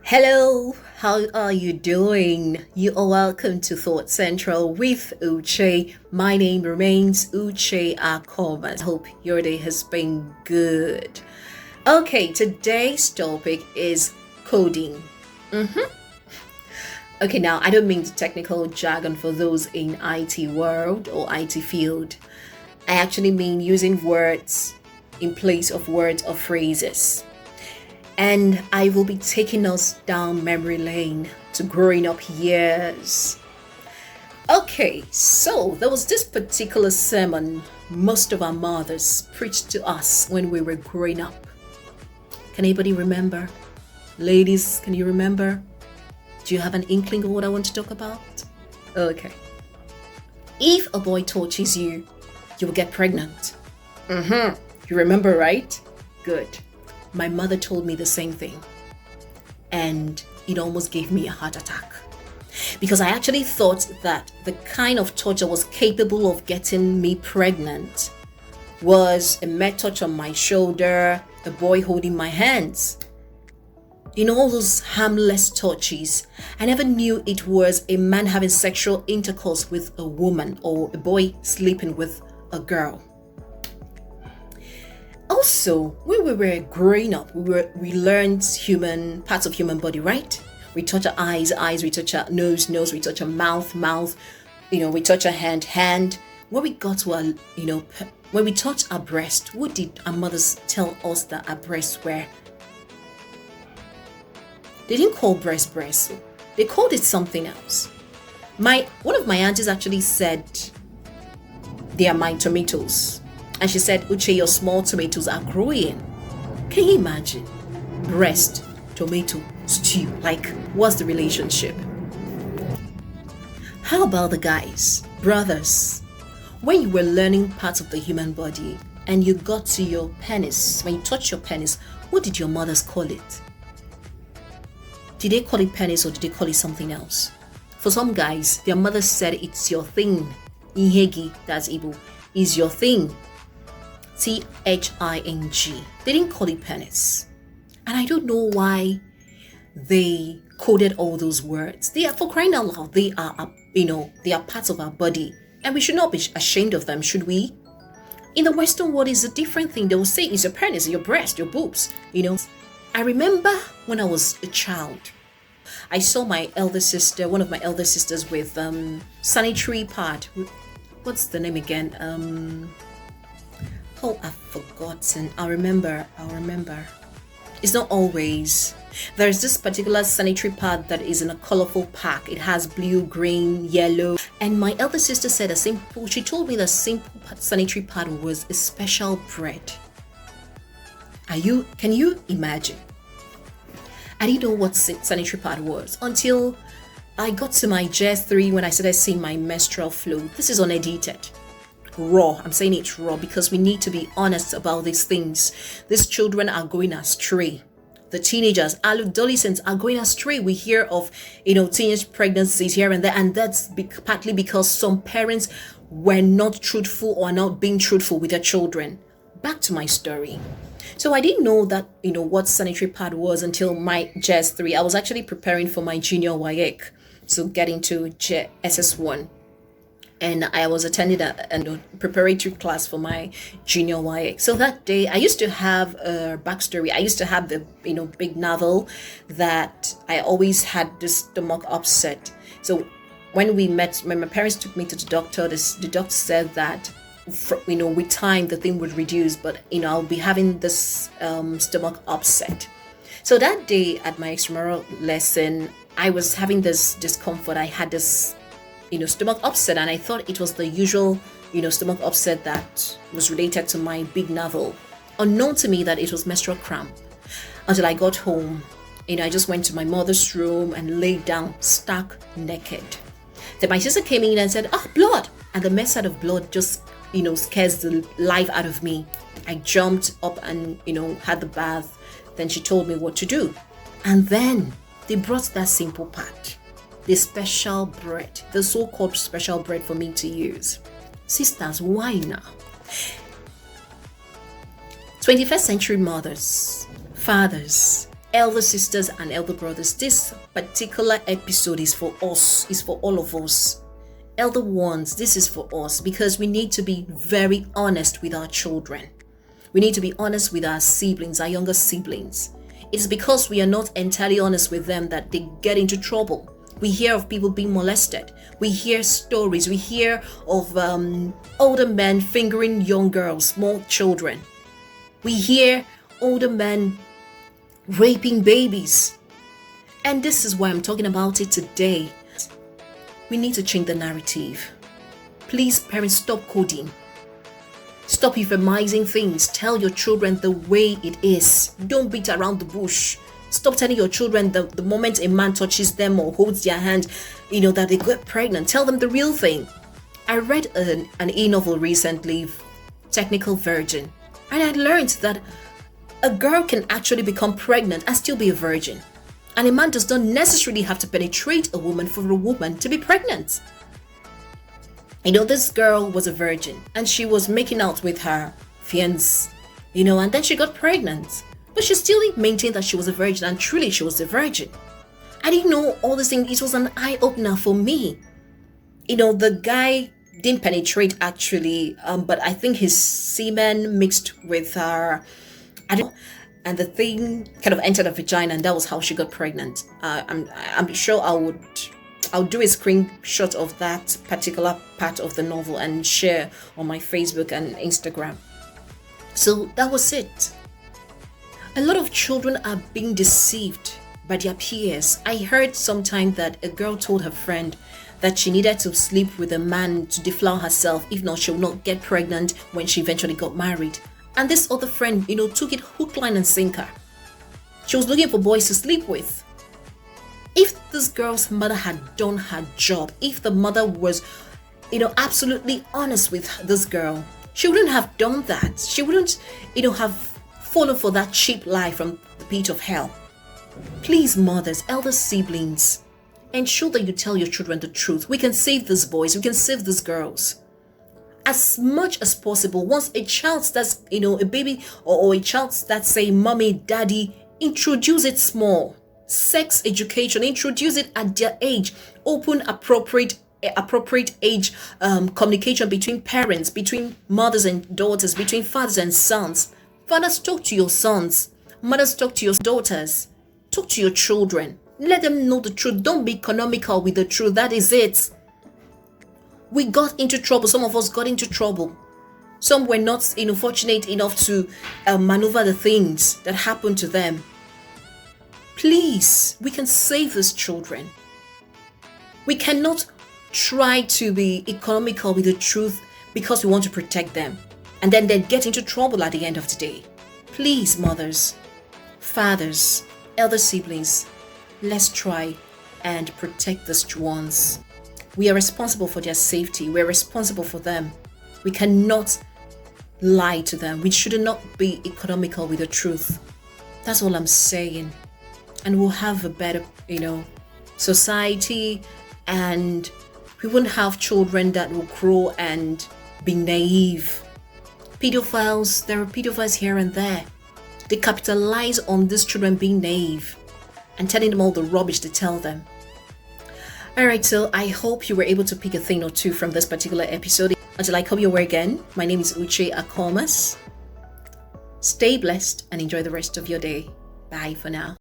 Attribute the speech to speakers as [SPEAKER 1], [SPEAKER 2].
[SPEAKER 1] Hello, how are you doing? You are welcome to Thought Central with Uche. My name remains Uche Akoma. I hope your day has been good. Okay, today's topic is coding. Okay, now I don't mean the technical jargon for those in IT world or IT field. I actually mean using words in place of words or phrases. And I will be taking us down memory lane to growing up years. Okay, so there was this particular sermon most of our mothers preached to us when we were growing up. Can anybody remember? Ladies, can you remember? Do you have an inkling of what I want to talk about? Okay. If a boy touches you, you will get pregnant. You remember, right? Good. My mother told me the same thing, and it almost gave me a heart attack because I actually thought that the kind of touch that was capable of getting me pregnant was a mere touch on my shoulder, a boy holding my hands. In all those harmless touches, I never knew it was a man having sexual intercourse with a woman or a boy sleeping with a girl. Also, when we were growing up, we learned parts of human body, right? We touch our eyes, we touch our nose, we touch our mouth, we touch our hand. When we got to our, when we touched our breast, what did our mothers tell us that our breasts were? They didn't call breast. They called it something else. One of my aunties actually said, they are my tomatoes. And she said, Uche, your small tomatoes are growing. Can you imagine? Breast, tomato, stew. Like, what's the relationship? How about the guys, brothers? When you were learning parts of the human body and you got to your penis, when you touched your penis, what did your mothers call it? Did they call it penis or did they call it something else? For some guys, their mothers said it's your thing. Ihegi, that's Igbo, is your thing. Thing. They didn't call it penis. And I don't know why they coded all those words. They are, for crying out loud, they are parts of our body. And we should not be ashamed of them, should we? In the Western world, it's a different thing. They will say it's your penis, your breast, your boobs, I remember when I was a child, I saw one of my elder sisters with sanitary pad. What's the name again? I've forgotten. I'll remember. It's not always. There's this particular sanitary pad that is in a colorful pack. It has blue, green, yellow. And my elder sister said she told me the simple sanitary pad was a special bread. Can you imagine? I didn't know what sanitary pad was until I got to my JS3 when I started seeing my menstrual flow. This is unedited. Raw. I'm saying it raw because we need to be honest about these things. These children are going astray. The teenagers, adolescents are going astray. We hear of, teenage pregnancies here and there, and that's partly because some parents were not truthful or not being truthful with their children. Back to my story. So I didn't know that, what sanitary pad was until my JS3. I was actually preparing for my junior WAEC, so getting to SS1. And I was attending a preparatory class for my junior WAEC. So that day, I used to have a backstory. I used to have the, big navel that I always had this stomach upset. So when my parents took me to the doctor, the doctor said that, with time, the thing would reduce, but, I'll be having this stomach upset. So that day at my extramural lesson, I was having this discomfort. I had this stomach upset, and I thought it was the usual, stomach upset that was related to my big navel. Unknown to me that it was menstrual cramp. Until I got home, I just went to my mother's room and laid down stark naked. Then my sister came in and said, blood! And the mess out of blood just, scares the life out of me. I jumped up and, had the bath. Then she told me what to do. And then they brought that simple part. The special bread, the so-called special bread for me to use. Sisters, why now? 21st century mothers, fathers, elder sisters and elder brothers, this particular episode is for us, is for all of us. Elder ones, this is for us because we need to be very honest with our children. We need to be honest with our siblings, our younger siblings. It's because we are not entirely honest with them that they get into trouble. We hear of people being molested. We hear stories. We hear of older men fingering young girls, small children. We hear older men raping babies. And this is why I'm talking about it today. We need to change the narrative. Please, parents, stop coding. Stop euphemising things. Tell your children the way it is. Don't beat around the bush. Stop telling your children the moment a man touches them or holds their hand, that they get pregnant. Tell them the real thing. I read an e-novel recently, Technical Virgin, and I learned that a girl can actually become pregnant and still be a virgin. And a man does not necessarily have to penetrate a woman for a woman to be pregnant. This girl was a virgin and she was making out with her fiancé, and then she got pregnant. But she still maintained that she was a virgin, and truly she was a virgin. I didn't know all these things. It was an eye-opener for me. The guy didn't penetrate actually, but I think his semen mixed with her, and the thing kind of entered her vagina, and that was how she got pregnant. I'm sure I'll do a screenshot of that particular part of the novel and share on my Facebook and Instagram. So that was it. A lot of children are being deceived by their peers. I heard sometime that a girl told her friend that she needed to sleep with a man to deflower herself, if not she would not get pregnant when she eventually got married. And this other friend, took it hook, line and sinker. She was looking for boys to sleep with. If this girl's mother had done her job, if the mother was, absolutely honest with this girl, she wouldn't have done that. She wouldn't, have fallen for that cheap lie from the pit of hell. Please, mothers, elder siblings, ensure that you tell your children the truth. We can save these boys. We can save these girls. As much as possible, once a child starts, a baby or a child starts saying, mommy, daddy, introduce it small. Sex education, introduce it at their age. Open appropriate age communication between parents, between mothers and daughters, between fathers and sons. Fathers, talk to your sons. Mothers, talk to your daughters. Talk to your children. Let them know the truth. Don't be economical with the truth. That is it. We got into trouble. Some of us got into trouble. Some were not fortunate enough to maneuver the things that happened to them. Please, we can save these children. We cannot try to be economical with the truth because we want to protect them and then get into trouble at the end of the day. Please, mothers, fathers, elder siblings, let's try and protect these ones. We are responsible for their safety. We're responsible for them. We cannot lie to them. We should not be economical with the truth. That's all I'm saying. And we'll have a better, society, and we won't have children that will grow and be naive. Pedophiles, there are pedophiles here and there. They capitalize on these children being naive and telling them all the rubbish they tell them. Alright, so I hope you were able to pick a thing or two from this particular episode. Until I come your way again, my name is Uche Akomas. Stay blessed and enjoy the rest of your day. Bye for now.